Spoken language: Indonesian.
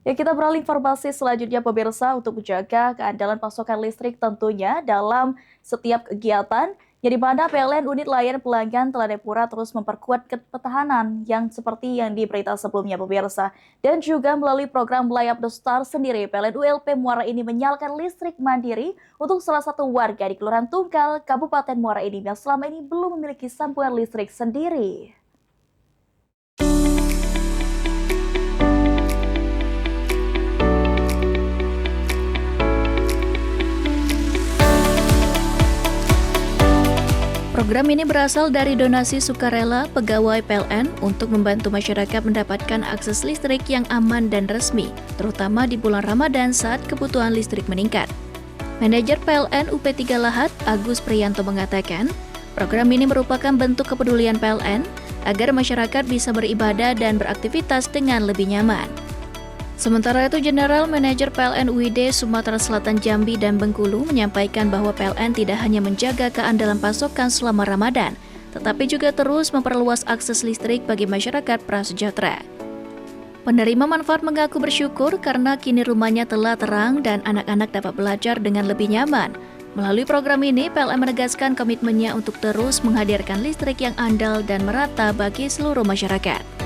Ya, kita beralih informasi selanjutnya pemirsa untuk menjaga keandalan pasokan listrik tentunya dalam setiap kegiatan, yang di mana PLN Unit Layanan Pelanggan Telanepura terus memperkuat ketahanan yang seperti yang di berita sebelumnya pemirsa. Dan juga melalui program Layap the Star sendiri, PLN ULP Muara ini menyalakan listrik mandiri untuk salah satu warga di Kelurahan Tungkal, Kabupaten Muara ini yang selama ini belum memiliki sambungan listrik sendiri. Program ini berasal dari donasi sukarela pegawai PLN untuk membantu masyarakat mendapatkan akses listrik yang aman dan resmi, terutama di bulan Ramadan saat kebutuhan listrik meningkat. Manajer PLN UP3 Lahat, Agus Priyanto mengatakan, program ini merupakan bentuk kepedulian PLN agar masyarakat bisa beribadah dan beraktivitas dengan lebih nyaman. Sementara itu, General Manager PLN UID Sumatera Selatan Jambi dan Bengkulu menyampaikan bahwa PLN tidak hanya menjaga keandalan pasokan selama Ramadan, tetapi juga terus memperluas akses listrik bagi masyarakat prasejahtera. Penerima manfaat mengaku bersyukur karena kini rumahnya telah terang dan anak-anak dapat belajar dengan lebih nyaman. Melalui program ini, PLN menegaskan komitmennya untuk terus menghadirkan listrik yang andal dan merata bagi seluruh masyarakat.